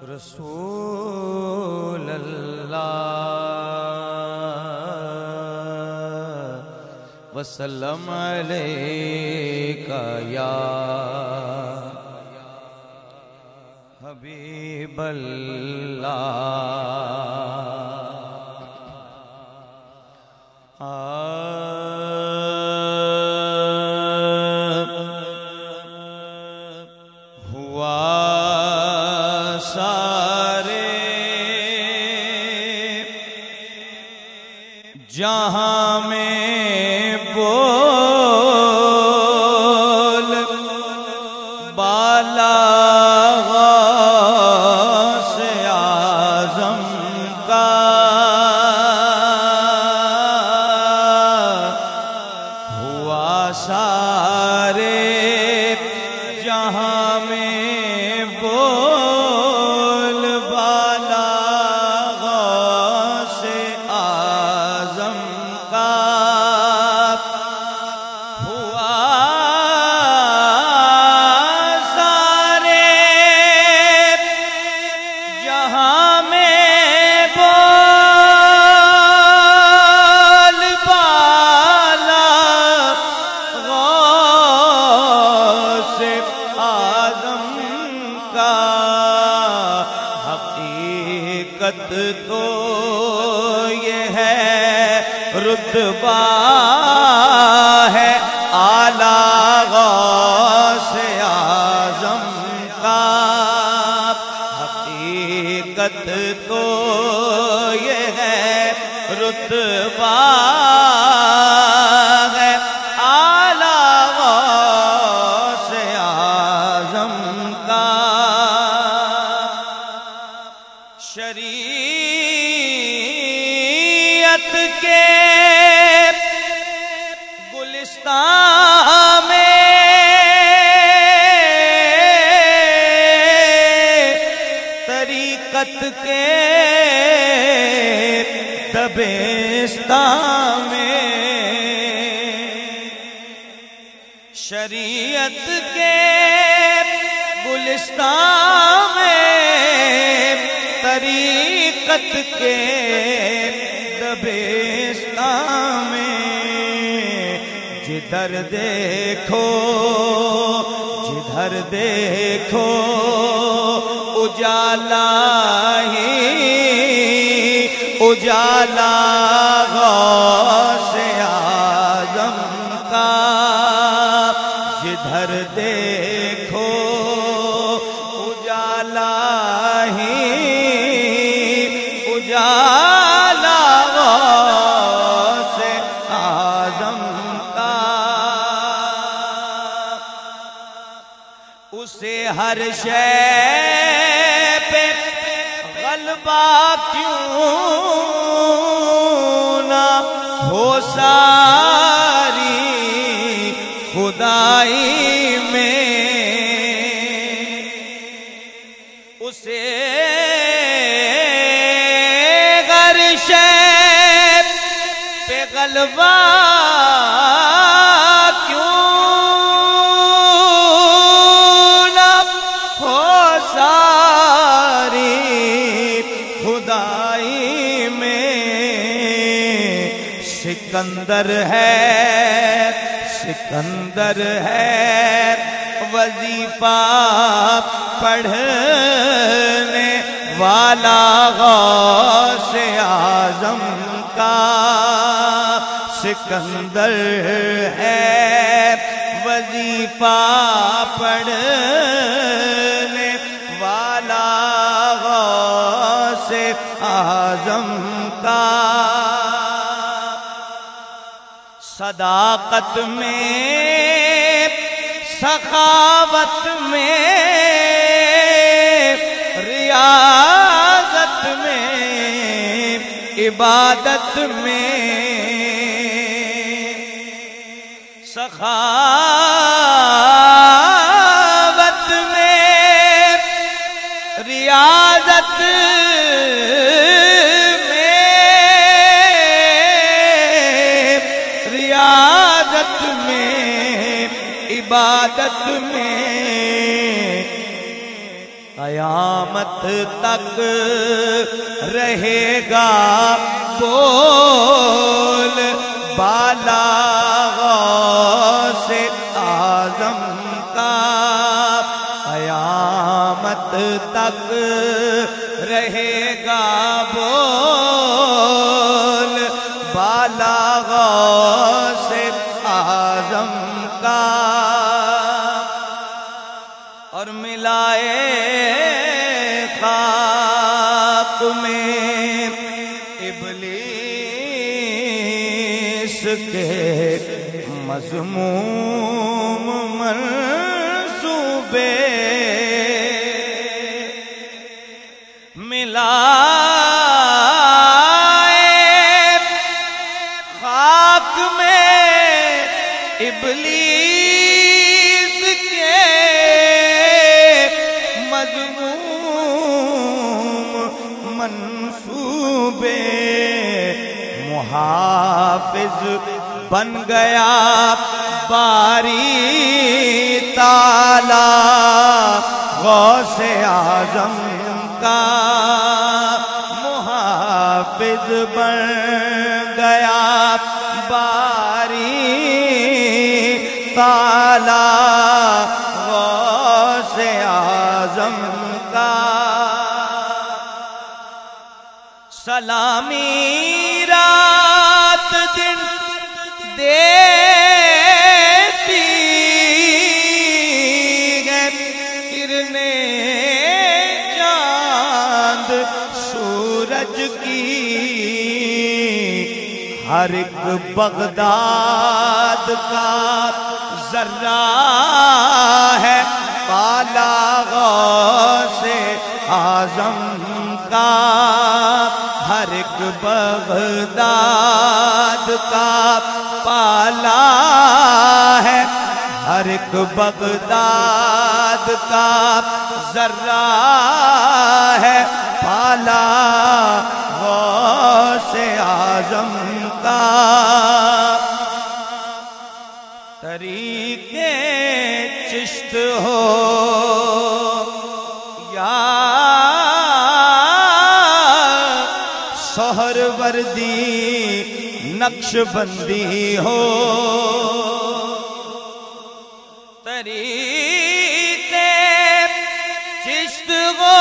رسول اللہ وسلم علیکہ یا حبیب جہاں میں بول بالا غوث اعظم کا ہوا سارے جہاں میں بول بالا تو یہ ہے رتبہ ہے اعلیٰ غوث اعظم کا حقیقت تو یہ ہے رتبہ ہے اعلیٰ غوث اعظم کا شریعت کے گلستان میں طریقت کے دبستان میں شریعت کے گلستان میں طریقت کے دبستان میں جدھر دیکھو اجالا ہی اجالا غوث اعظم کا جدھر دیکھو اجالا ہی اجالا غوث اعظم کا اسے ہر شے پہ غلبہ کیوں نہ ہو ساری خدائی میں اسے ہر شے پہ غلبہ کیوں نہ ہو ساری خدائی میں سکندر ہے وظیفہ پڑھنے والا غوث اعظم کا سکندر ہے وظیفہ پڑھنے والا غوث اعظم کا صداقت میں سخاوت میں ریاضت میں عبادت میں سخاوت میں ریاضت عبادت میں قیام قیامت تک رہے گا بول بالا غوث اعظم کا، قیامت تک رہے گا بول بالا غوث اعظم کا، اور ملائے خاک میں ابلیس کے مذموم منصوبے، ملائے خاک میں ابلیس کے مذموم منصوبے، محافظ بن گیا باری تعالی غوث اعظم کا، محافظ بن گیا باری تعالی غوث اعظم کا، سلامی رات دن دیتی ہے کرنے چاند سورج کی، ہر ایک بغداد کا ذرہ ہے بالا غوث اعظم کا، ہر ایک بغداد کا پالا ہے، ہر ایک بغداد کا ذرہ ہے پالا غوث اعظم کا، طریقِ چشت ہو یا سہر وردی نقش بندی ہو، طریقِ چشت ہو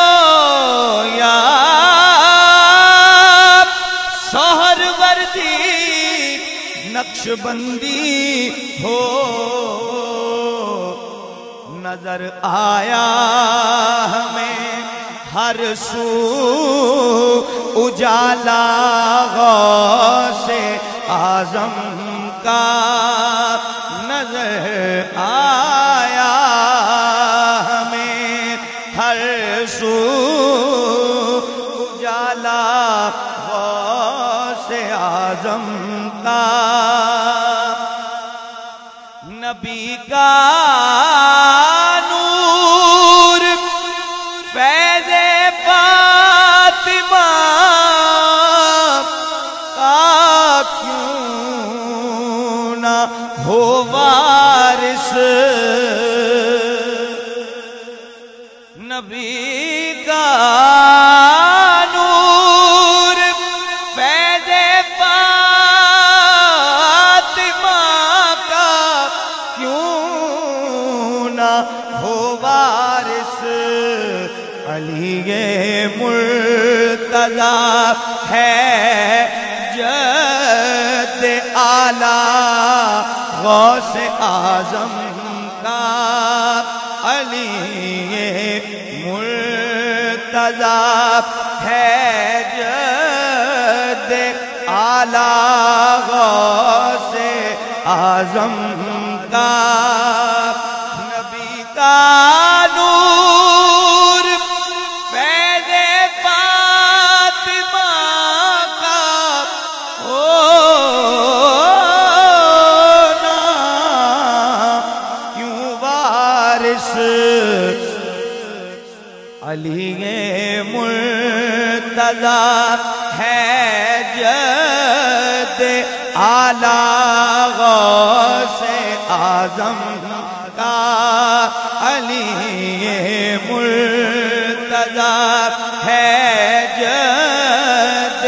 یا سہر وردی نقش بندی ہو، نظر آیا ہمیں ہر سو اجالا غوث اعظم کا، نظر آیا ہمیں ہر سو اجالا غوث اعظم کا، نبی کا نور فیض فاطمہ کا کیوں نہ ہو وارث، نبی کا نور فیض فاطمہ کا کیوں نہ ہو وارث، علی مرتضیٰ ہے جد اعلیٰ غوث اعظم کا، علی مرتضیٰ ہے جد اعلیٰ غوث اعظم کا، نبی کا نور فیض فاطمہ کا ہونا کیوں وارث، علی مرتضیٰ ہے جد اعلیٰ غوث اعظم کا، علی مرتضیٰ رضا ہے جد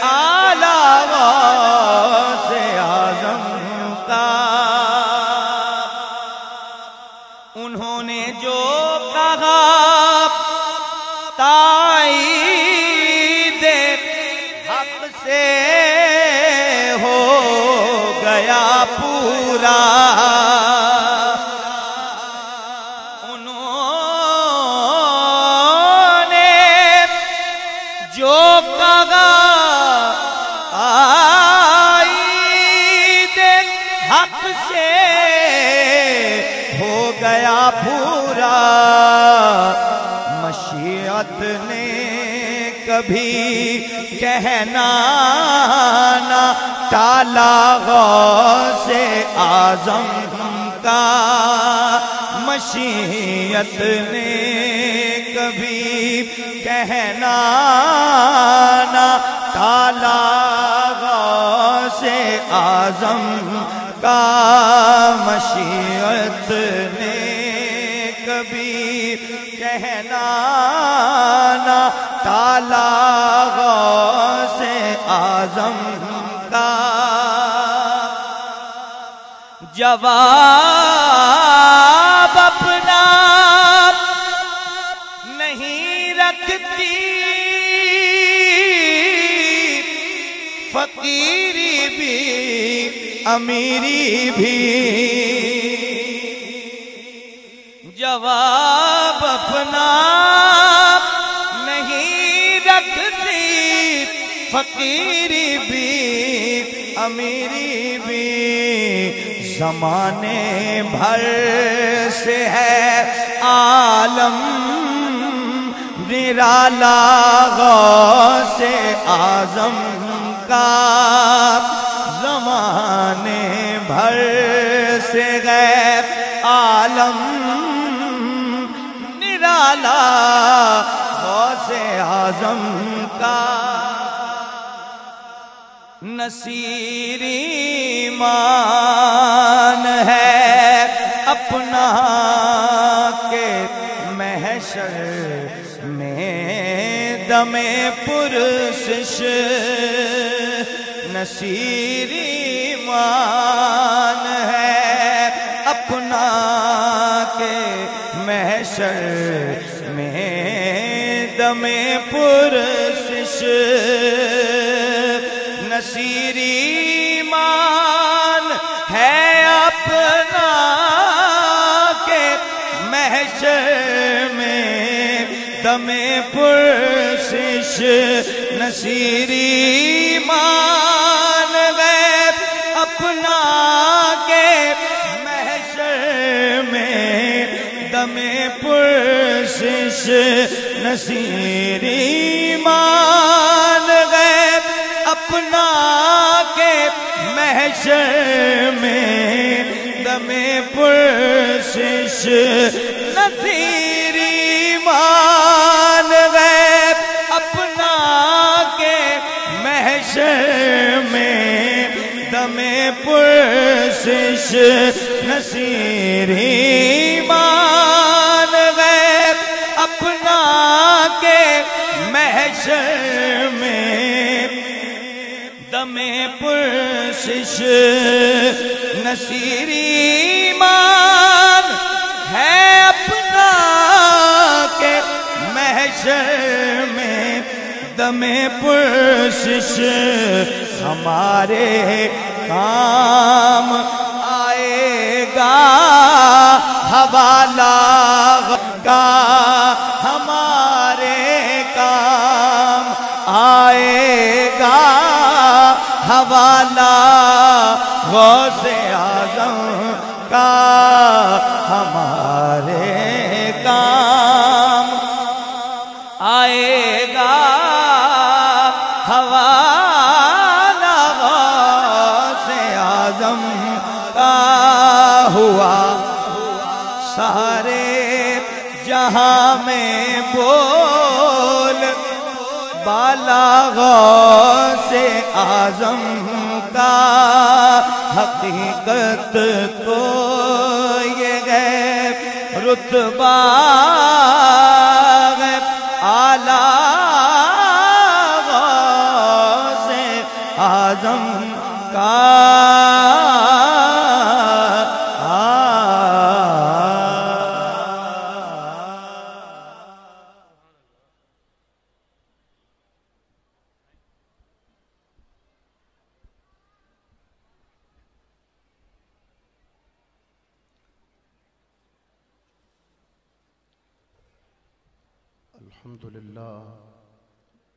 اعلی غوث اعظم کا۔ انہوں نے جو کہا تائید حق سے ہو گیا پورا۔ انہوں نے جو کہا تائید حق سے ہو گیا پورا۔ مشیت نے کبھی کہنا نہ ٹالا غوث اعظم کا۔ مشیت نے کبھی کہنا نہ ٹالا غوث اعظم کا۔ مشیت نے کبھی کہنا نہ ٹالا غوث اعظم کا۔ جواب اپنا نہیں رکھتی فقیری بھی امیری بھی۔ جواب اپنا نہیں رکھتی فقیری بھی امیری بھی۔ زمانے بھر سے ہے عالم نرالا غوث اعظم کا۔ زمانے بھر سے غیر عالم نرالا غوث اعظم کا۔ نصیر ایمان ہے اپنا کہ محشر میں دم پرسش۔ نصیر ایمان ہے اپنا کہ محشر میں دم پرسش۔ نصیر ایمان ہے اپنا کہ محشر میں دم پرسش۔ نصیر ایمان ہے اپنا کہ محشر میں دم پرسش۔ نصیر ایمان ہے اپنا کہ محشر میں دم پرسش۔ نصیر ایمان ہے اپنا کہ محشر میں دم پرسش۔ نصیر ایمان ہے اپنا کہ محشر میں دم پرسش۔ نصیر ایمان ہے اپنا کہ محشر میں دم پرسش۔ ہمارے کام آئے گا حوالہ کا۔ ہمارے کام آئے گا حوالہ غوث اعظم کا۔ ہمارے کام آئے گا حوالہ غوث اعظم کا۔ ہوا سارے جہاں میں بول بالا غوث اعظم کا۔ حقیقت تو یہ ہے رتبہ ہے غوث اعظم کا الحمد لله